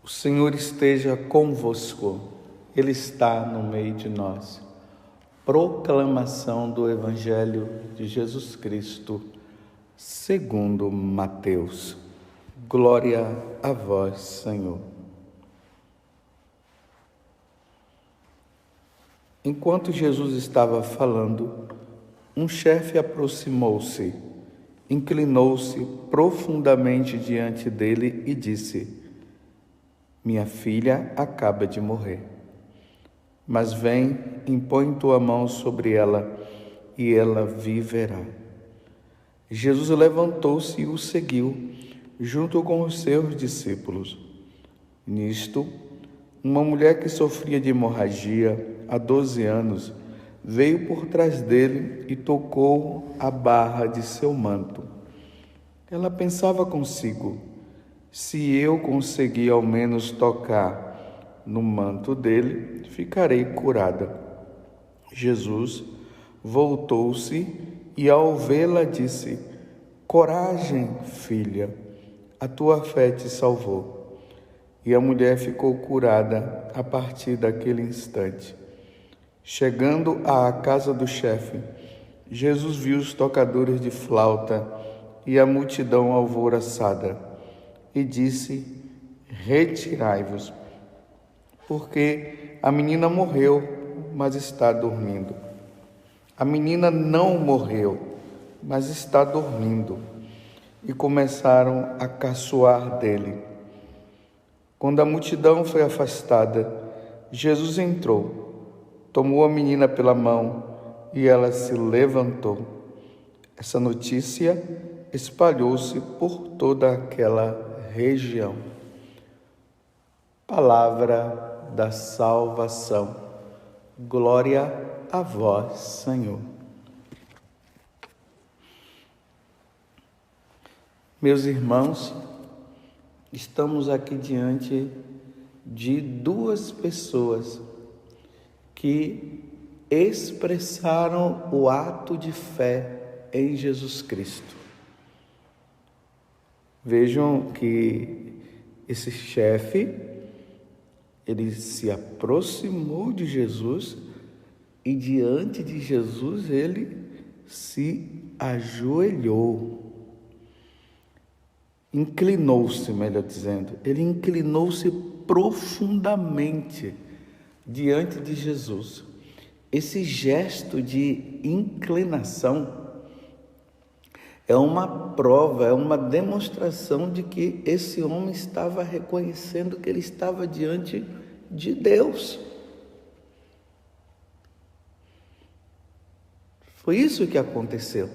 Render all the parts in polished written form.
O Senhor esteja convosco, Ele está no meio de nós. Proclamação do Evangelho de Jesus Cristo, segundo Mateus. Glória a vós, Senhor. Enquanto Jesus estava falando, um chefe aproximou-se, inclinou-se profundamente diante dele e disse: Minha filha acaba de morrer, mas vem, impõe tua mão sobre ela e ela viverá. Jesus levantou-se e o seguiu, junto com os seus discípulos. Nisto, uma mulher que sofria de hemorragia há 12 anos veio por trás dele e tocou a barra de seu manto. Ela pensava consigo: se eu conseguir ao menos tocar no manto dele, ficarei curada. Jesus voltou-se e, ao vê-la, disse: Coragem, filha, a tua fé te salvou. E a mulher ficou curada a partir daquele instante. Chegando à casa do chefe, Jesus viu os tocadores de flauta e a multidão alvoroçada e disse: Retirai-vos, porque a menina morreu, mas está dormindo. A menina não morreu, mas está dormindo. E começaram a caçoar dele. Quando a multidão foi afastada, Jesus entrou, tomou a menina pela mão e ela se levantou. Essa notícia espalhou-se por toda aquela região. Palavra da salvação. Glória a vós, Senhor. Meus irmãos, estamos aqui diante de duas pessoas que expressaram o ato de fé em Jesus Cristo. Vejam que esse chefe, ele se aproximou de Jesus e diante de Jesus ele se ajoelhou. Inclinou-se, melhor dizendo, ele inclinou-se profundamente diante de Jesus. Esse gesto de inclinação é uma prova, é uma demonstração de que esse homem estava reconhecendo que ele estava diante de Deus. Foi isso que aconteceu.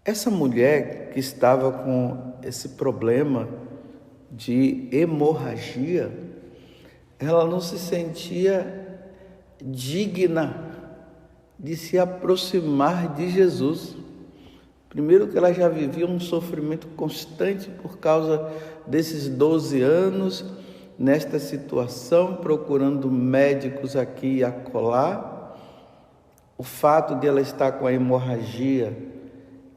Essa mulher que estava com esse problema de hemorragia, ela não se sentia digna de se aproximar de Jesus. Primeiro que ela já vivia um sofrimento constante por causa desses 12 anos, nesta situação, procurando médicos aqui e acolá. O fato de ela estar com a hemorragia,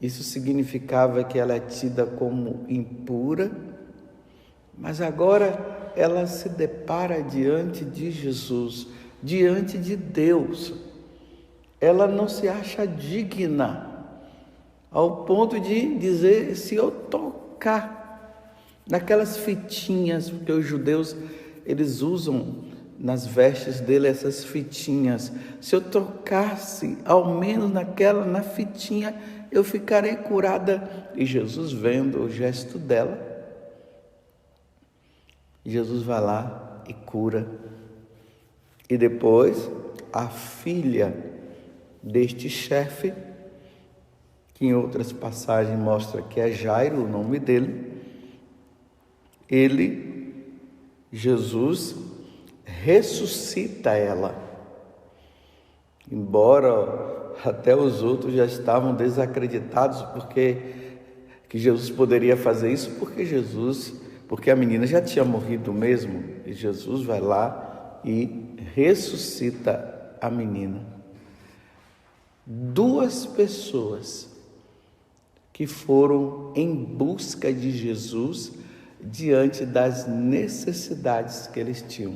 isso significava que ela é tida como impura, mas agora ela se depara diante de Jesus, diante de Deus. Ela não se acha digna, ao ponto de dizer: se eu tocar naquelas fitinhas, porque os judeus, eles usam nas vestes dele essas fitinhas, se eu tocasse ao menos na fitinha, eu ficarei curada. E Jesus, vendo o gesto dela, Jesus vai lá e cura. E depois a filha deste chefe, que em outras passagens mostra que é Jairo o nome dele, Jesus ressuscita ela. Embora até os outros já estavam desacreditados que Jesus poderia fazer isso, porque a menina já tinha morrido mesmo, e Jesus vai lá e ressuscita a menina. Duas pessoas que foram em busca de Jesus diante das necessidades que eles tinham.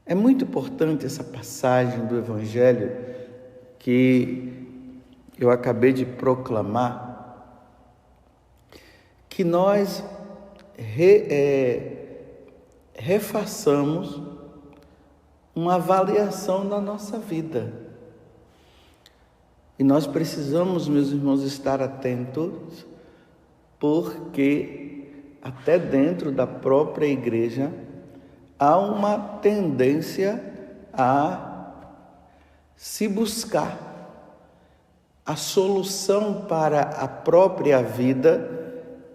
É muito importante essa passagem do Evangelho que eu acabei de proclamar, que nós refaçamos uma avaliação da nossa vida. E nós precisamos, meus irmãos, estar atentos, porque até dentro da própria igreja há uma tendência a se buscar a solução para a própria vida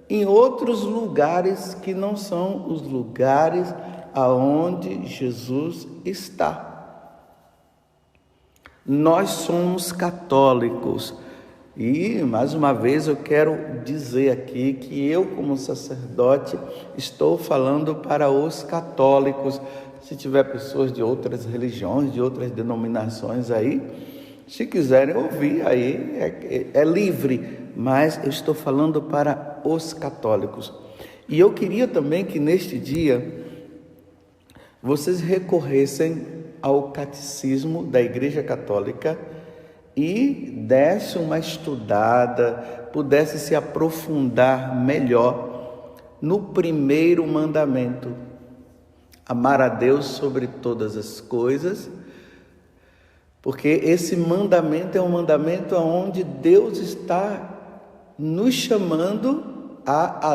em outros lugares que não são os lugares aonde Jesus está. Nós somos católicos e, mais uma vez, eu quero dizer aqui que eu, como sacerdote, estou falando para os católicos. Se tiver pessoas de outras religiões, de outras denominações aí, se quiserem ouvir, aí é livre, mas eu estou falando para os católicos. E eu queria também que neste dia vocês recorressem ao catecismo da Igreja Católica e desse uma estudada, pudesse se aprofundar melhor no primeiro mandamento: amar a Deus sobre todas as coisas, porque esse mandamento é um mandamento onde Deus está nos chamando a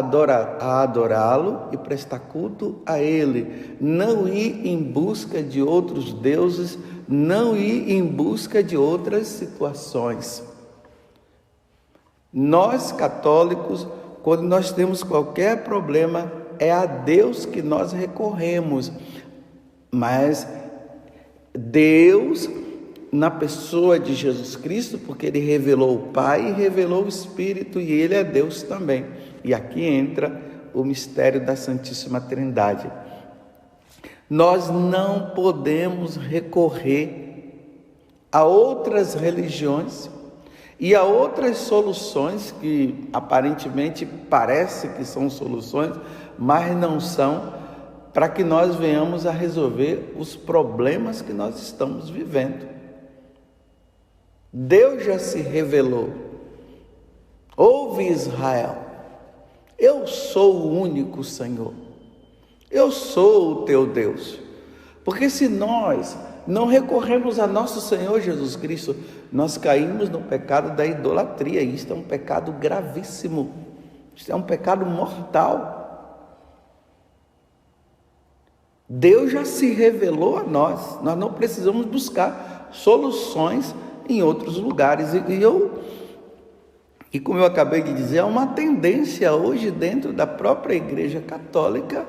adorá-lo e prestar culto a Ele, não ir em busca de outros deuses, não ir em busca de outras situações. Nós católicos, quando nós temos qualquer problema, é a Deus que nós recorremos, mas Deus, na pessoa de Jesus Cristo, porque Ele revelou o Pai e revelou o Espírito, e Ele é Deus também. E aqui entra o mistério da Santíssima Trindade. Nós não podemos recorrer a outras religiões e a outras soluções que aparentemente parece que são soluções, mas não são, para que nós venhamos a resolver os problemas que nós estamos vivendo. Deus já se revelou. Ouve, Israel, eu sou o único Senhor, eu sou o teu Deus. Porque se nós não recorremos a nosso Senhor Jesus Cristo, nós caímos no pecado da idolatria, e isto é um pecado gravíssimo, isto é um pecado mortal. Deus já se revelou a nós, nós não precisamos buscar soluções em outros lugares. E como eu acabei de dizer, há uma tendência hoje dentro da própria Igreja Católica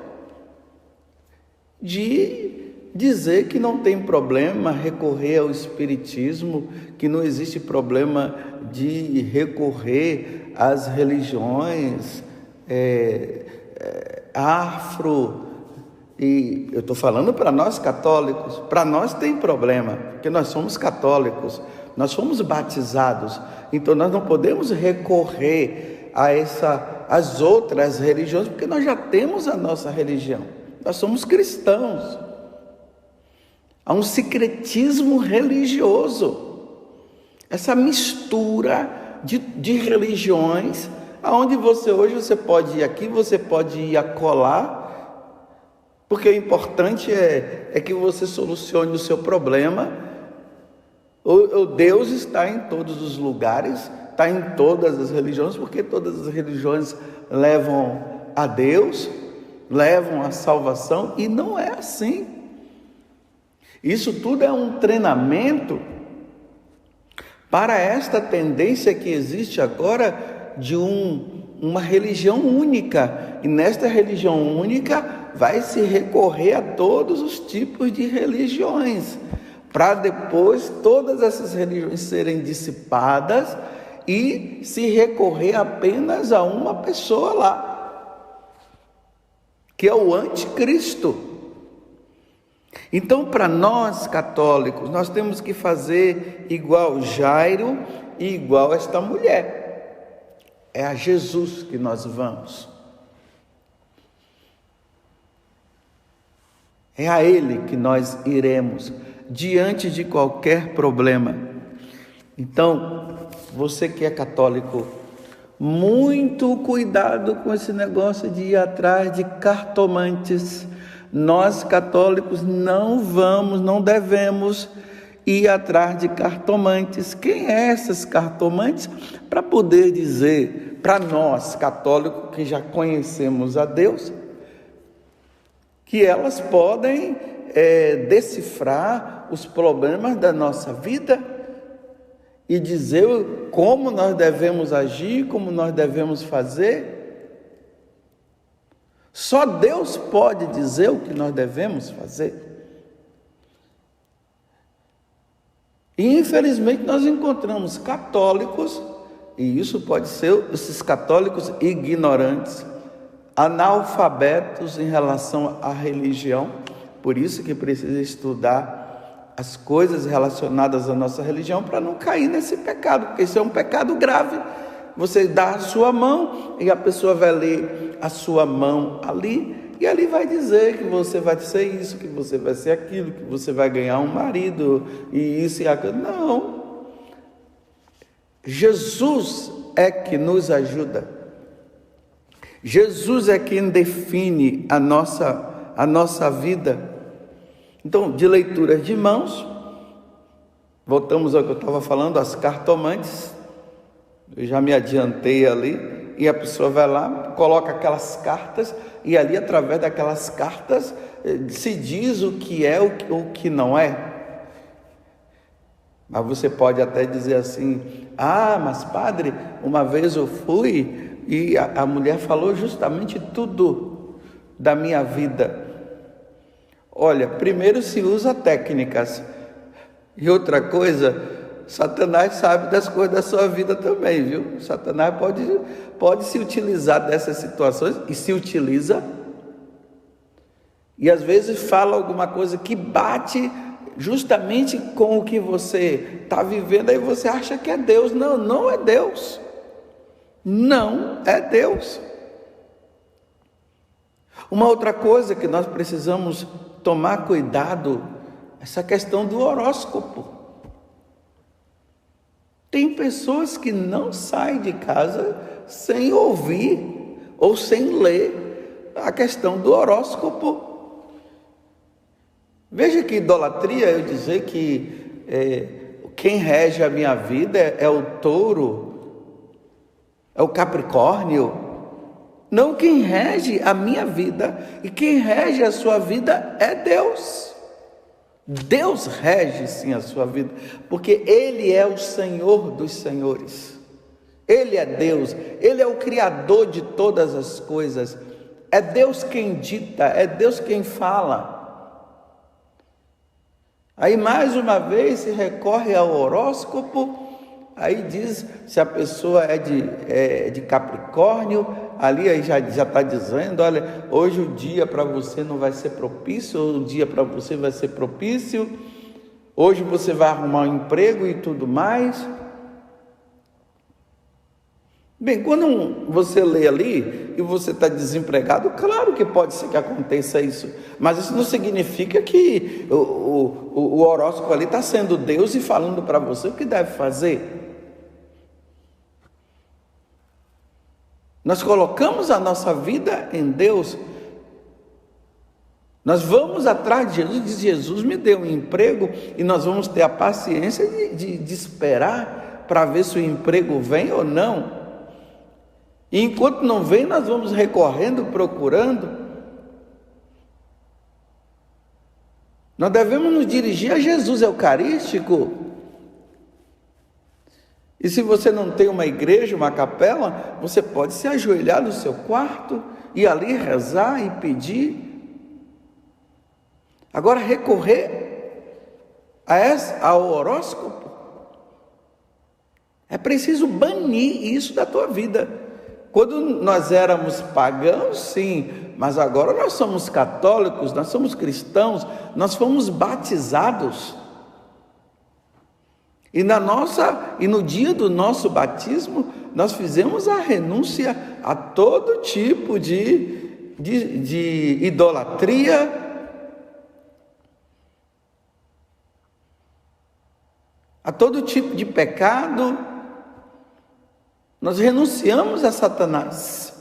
de dizer que não tem problema recorrer ao Espiritismo, que não existe problema de recorrer às religiões afro. E eu estou falando para nós católicos, para nós tem problema, porque nós somos católicos, nós fomos batizados, então nós não podemos recorrer às outras religiões, porque nós já temos a nossa religião, nós somos cristãos. Há um secretismo religioso, essa mistura de religiões, aonde hoje você pode ir aqui, você pode ir acolá, porque o importante é que você solucione o seu problema. O Deus está em todos os lugares, está em todas as religiões, porque todas as religiões levam a Deus, levam à salvação, e não é assim. Isso tudo é um treinamento para esta tendência que existe agora de uma religião única, e nesta religião única vai se recorrer a todos os tipos de religiões, para depois todas essas religiões serem dissipadas e se recorrer apenas a uma pessoa lá, que é o anticristo. Então, para nós católicos, nós temos que fazer igual Jairo e igual esta mulher. É a Jesus que nós vamos. É a Ele que nós iremos diante de qualquer problema. Então, você que é católico, muito cuidado com esse negócio de ir atrás de cartomantes. Nós católicos não devemos ir atrás de cartomantes. Quem é essas cartomantes? Para poder dizer para nós católicos que já conhecemos a Deus, que elas podem decifrar os problemas da nossa vida e dizer como nós devemos agir, como nós devemos fazer. Só Deus pode dizer o que nós devemos fazer. E infelizmente nós encontramos católicos, e isso pode ser esses católicos ignorantes, analfabetos em relação à religião. Por isso que precisa estudar as coisas relacionadas à nossa religião para não cair nesse pecado, porque isso é um pecado grave. Você dá a sua mão e a pessoa vai ler a sua mão ali, e ali vai dizer que você vai ser isso, que você vai ser aquilo, que você vai ganhar um marido, e isso e aquilo. Não. Jesus é que nos ajuda. Jesus é quem define a nossa vida. Então, de leitura de mãos, voltamos ao que eu estava falando, as cartomantes. Eu já me adiantei ali, e a pessoa vai lá, coloca aquelas cartas, e ali, através daquelas cartas, se diz o que é, o que não é. Mas você pode até dizer assim: ah, mas padre, uma vez eu fui, e a mulher falou justamente tudo da minha vida. Olha, primeiro se usa técnicas, e outra coisa, Satanás sabe das coisas da sua vida também, viu? Satanás pode se utilizar dessas situações, e se utiliza, e às vezes fala alguma coisa que bate justamente com o que você está vivendo, aí você acha que é Deus. Não, não é Deus. Não é Deus. Uma outra coisa que nós precisamos tomar cuidado, essa questão do horóscopo. Tem pessoas que não saem de casa sem ouvir ou sem ler a questão do horóscopo. Veja que idolatria eu dizer que quem rege a minha vida é o touro, é o Capricórnio. Não, quem rege a minha vida e quem rege a sua vida é Deus. Deus rege sim a sua vida, porque Ele é o Senhor dos senhores. Ele é Deus, Ele é o Criador de todas as coisas. É Deus quem dita, é Deus quem fala. Aí mais uma vez se recorre ao horóscopo, aí diz se a pessoa é de Capricórnio, ali aí já está dizendo: olha, hoje o dia para você não vai ser propício, ou o dia para você vai ser propício, hoje você vai arrumar um emprego e tudo mais. Bem, quando você lê ali e você está desempregado, claro que pode ser que aconteça isso, mas isso não significa que o horóscopo ali está sendo Deus e falando para você o que deve fazer. Nós colocamos a nossa vida em Deus, nós vamos atrás de Jesus, diz: Jesus me deu um emprego, e nós vamos ter a paciência de esperar para ver se o emprego vem ou não. E enquanto não vem, nós vamos recorrendo, procurando. Nós devemos nos dirigir a Jesus eucarístico. E se você não tem uma igreja, uma capela, você pode se ajoelhar no seu quarto e ali rezar e pedir. Agora, recorrer ao horóscopo, é preciso banir isso da tua vida. Quando nós éramos pagãos, sim, mas agora nós somos católicos, nós somos cristãos, nós fomos batizados. E no dia do nosso batismo, nós fizemos a renúncia a todo tipo de idolatria, a todo tipo de pecado. Nós renunciamos a Satanás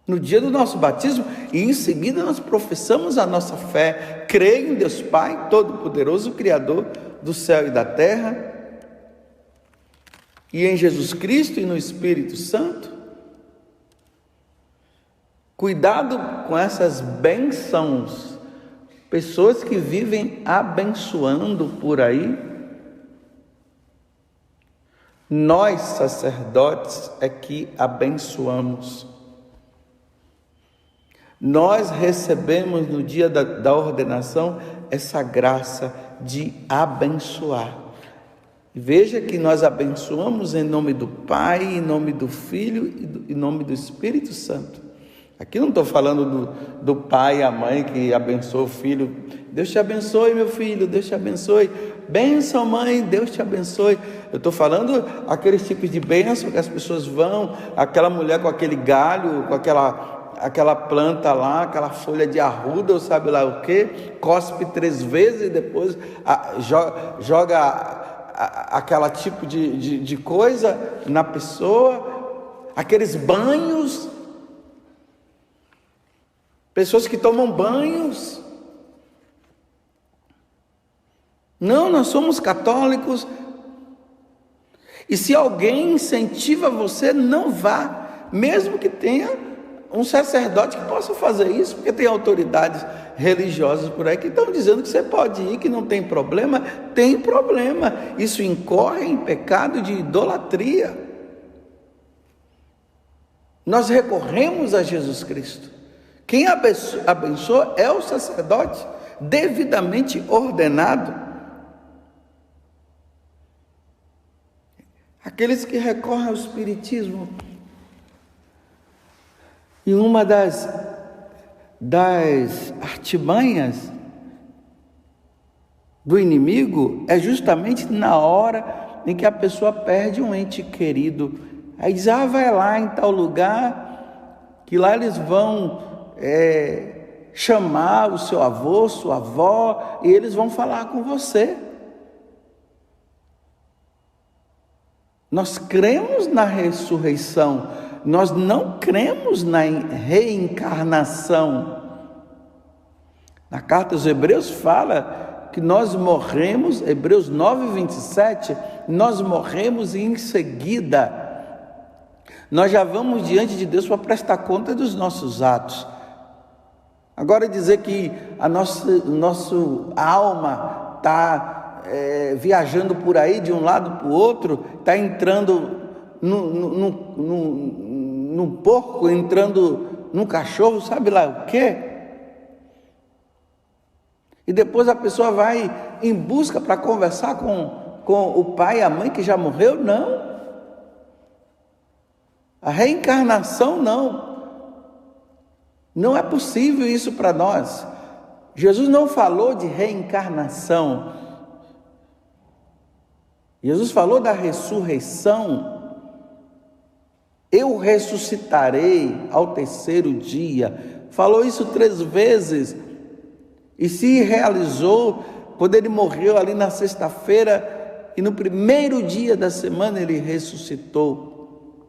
no dia do nosso batismo e em seguida nós professamos a nossa fé. Creio em Deus Pai Todo-Poderoso, Criador do céu e da terra, e em Jesus Cristo e no Espírito Santo. Cuidado com essas bênçãos, pessoas que vivem abençoando por aí. Nós, sacerdotes, é que abençoamos. Nós recebemos no dia da ordenação essa graça de abençoar. Veja que nós abençoamos em nome do Pai, em nome do Filho e em nome do Espírito Santo. Aqui não estou falando do pai e a mãe que abençoa o filho. Deus te abençoe, meu filho, Deus te abençoe. Bênção, mãe, Deus te abençoe. Eu estou falando aqueles tipos de bênção que as pessoas vão, aquela mulher com aquele galho, com aquela planta lá, aquela folha de arruda, ou sabe lá o que, cospe 3 vezes e depois joga aquela tipo de coisa na pessoa, aqueles banhos, pessoas que tomam banhos. Não, nós somos católicos, e se alguém incentiva você, não vá, mesmo que tenha um sacerdote que possa fazer isso, porque tem autoridades religiosas por aí que estão dizendo que você pode ir, que não tem problema. Tem problema, isso incorre em pecado de idolatria. Nós recorremos a Jesus Cristo. Quem abençoa é o sacerdote, devidamente ordenado. Aqueles que recorrem ao espiritismo, e uma das artimanhas do inimigo é justamente na hora em que a pessoa perde um ente querido. Aí diz, vai lá em tal lugar, que lá eles vão chamar o seu avô, sua avó, e eles vão falar com você. Nós cremos na ressurreição, nós não cremos na reencarnação. Na carta aos Hebreus fala que nós morremos, Hebreus 9:27, nós morremos e em seguida nós já vamos diante de Deus para prestar conta dos nossos atos. Agora dizer que a nossa alma está viajando por aí de um lado para o outro, está entrando num porco, entrando num cachorro, sabe lá o quê? E depois a pessoa vai em busca para conversar com o pai e a mãe que já morreu? Não. A reencarnação não é possível isso para nós. Jesus não falou de reencarnação. Jesus falou da ressurreição. Eu ressuscitarei ao 3º dia. Falou isso 3 vezes. E se realizou quando ele morreu ali na sexta-feira, e no 1º dia da semana ele ressuscitou.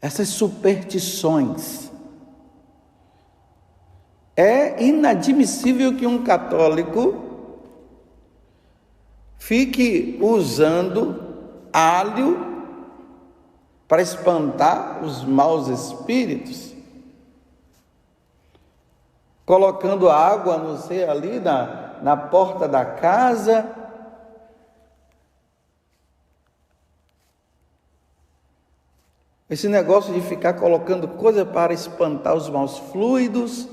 Essas superstições. É inadmissível que um católico fique usando alho para espantar os maus espíritos, colocando água, não sei, ali na porta da casa. Esse negócio de ficar colocando coisa para espantar os maus fluidos.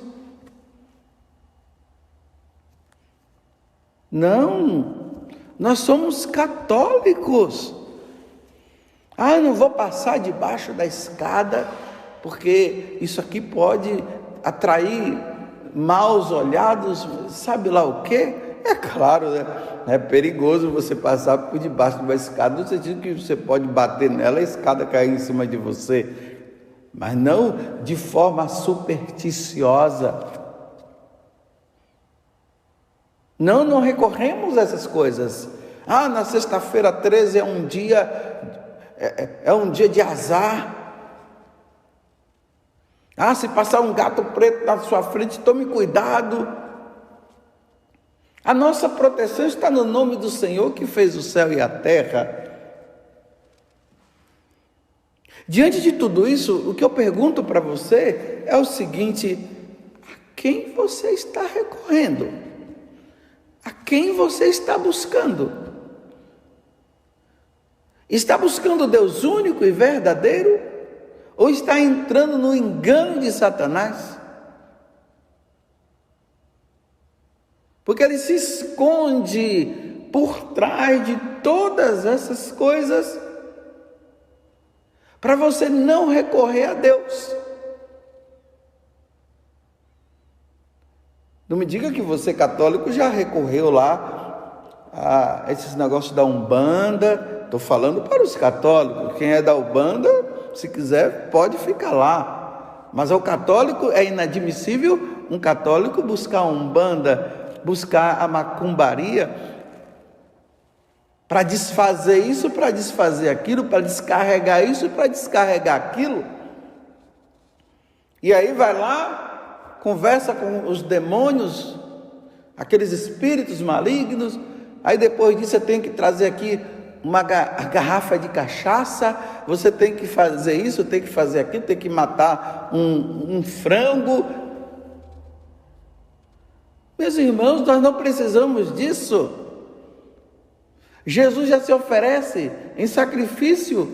Não, nós somos católicos. Eu não vou passar debaixo da escada, porque isso aqui pode atrair maus olhados, sabe lá o quê? É claro, né? É perigoso você passar por debaixo de uma escada, no sentido que você pode bater nela e a escada cair em cima de você, mas não de forma supersticiosa. Não recorremos a essas coisas. Na sexta-feira 13 é um dia de azar. Se passar um gato preto na sua frente, tome cuidado. A nossa proteção está no nome do Senhor que fez o céu e a terra. Diante de tudo isso, o que eu pergunto para você é o seguinte: a quem você está recorrendo? A quem você está buscando? Está buscando Deus único e verdadeiro? Ou está entrando no engano de Satanás? Porque ele se esconde por trás de todas essas coisas para você não recorrer a Deus. Não me diga que você, católico, já recorreu lá a esses negócios da Umbanda. Estou falando para os católicos. Quem é da Umbanda, se quiser, pode ficar lá. Mas ao católico é inadmissível um católico buscar a Umbanda, buscar a macumbaria, para desfazer isso, para desfazer aquilo, para descarregar isso, para descarregar aquilo. E aí vai lá, conversa com os demônios, aqueles espíritos malignos. Aí depois disso você tem que trazer aqui uma garrafa de cachaça, você tem que fazer isso, tem que fazer aquilo, tem que matar um frango. Meus irmãos, nós não precisamos disso. Jesus já se oferece em sacrifício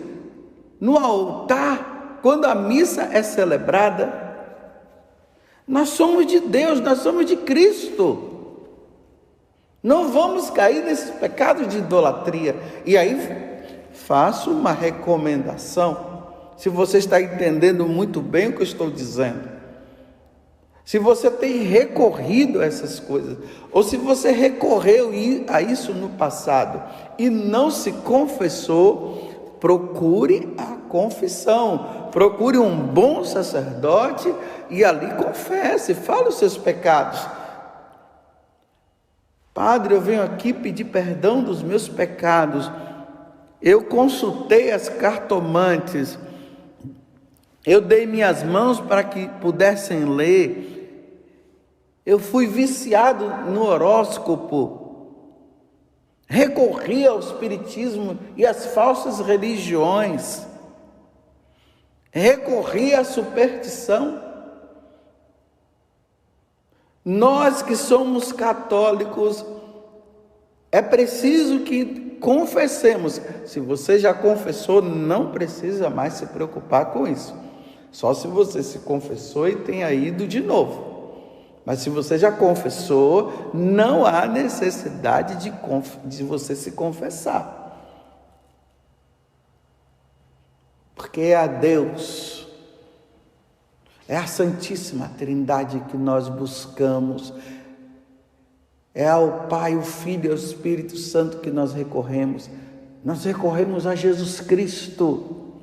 no altar, quando a missa é celebrada. Nós somos de Deus, nós somos de Cristo. Não vamos cair nesses pecados de idolatria. E aí, faço uma recomendação, se você está entendendo muito bem o que eu estou dizendo. Se você tem recorrido a essas coisas, ou se você recorreu a isso no passado e não se confessou, procure a confissão, procure um bom sacerdote e ali confesse, fale os seus pecados. Padre, eu venho aqui pedir perdão dos meus pecados. Eu consultei as cartomantes, eu dei minhas mãos para que pudessem ler. Eu fui viciado no horóscopo, recorri ao espiritismo e às falsas religiões, recorri à superstição. Nós que somos católicos, é preciso que confessemos. Se você já confessou, não precisa mais se preocupar com isso. Só se você se confessou e tenha ido de novo. Mas se você já confessou, não há necessidade de você se confessar. Porque é a Deus, é a Santíssima Trindade que nós buscamos. É ao Pai, o Filho e ao Espírito Santo que nós recorremos. Nós recorremos a Jesus Cristo.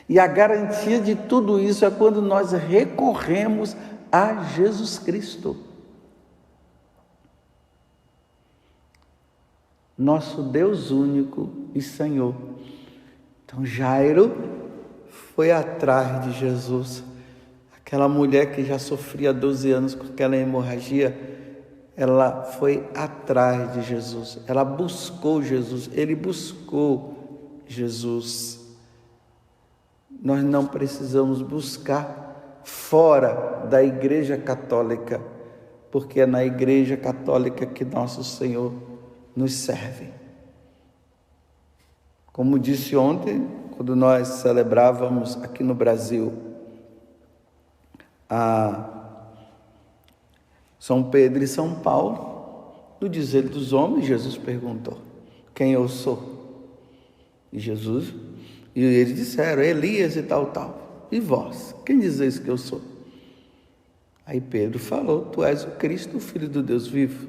E a garantia de tudo isso é quando nós recorremos a Jesus Cristo. Nosso Deus único e Senhor. Então Jairo foi atrás de Jesus. Aquela mulher que já sofria 12 anos com aquela hemorragia, ela foi atrás de Jesus. Ela buscou Jesus. Ele buscou Jesus. Nós não precisamos buscar fora da Igreja Católica, porque é na Igreja Católica que nosso Senhor nos serve. Como disse ontem, quando nós celebrávamos aqui no Brasil a São Pedro e São Paulo, no dizer dos homens, Jesus perguntou: quem eu sou? E eles disseram: Elias e tal. E vós, quem dizeis que eu sou? Aí Pedro falou: tu és o Cristo, o Filho do Deus vivo.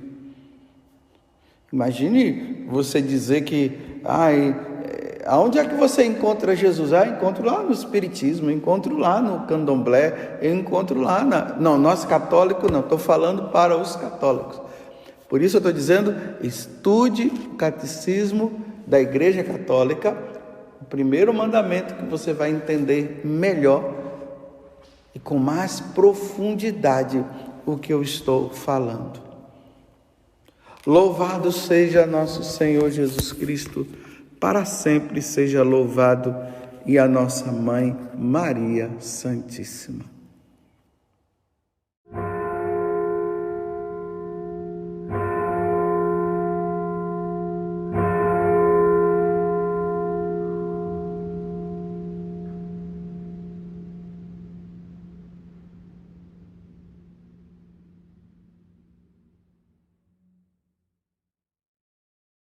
Imagine você dizer que, aonde é que você encontra Jesus? Encontro lá no Espiritismo, encontro lá no Candomblé, eu encontro lá nós católicos não, estou falando para os católicos. Por isso eu estou dizendo, estude o catecismo da Igreja Católica, o primeiro mandamento que você vai entender melhor e com mais profundidade o que eu estou falando. Louvado seja nosso Senhor Jesus Cristo, para sempre seja louvado, e a nossa Mãe Maria Santíssima.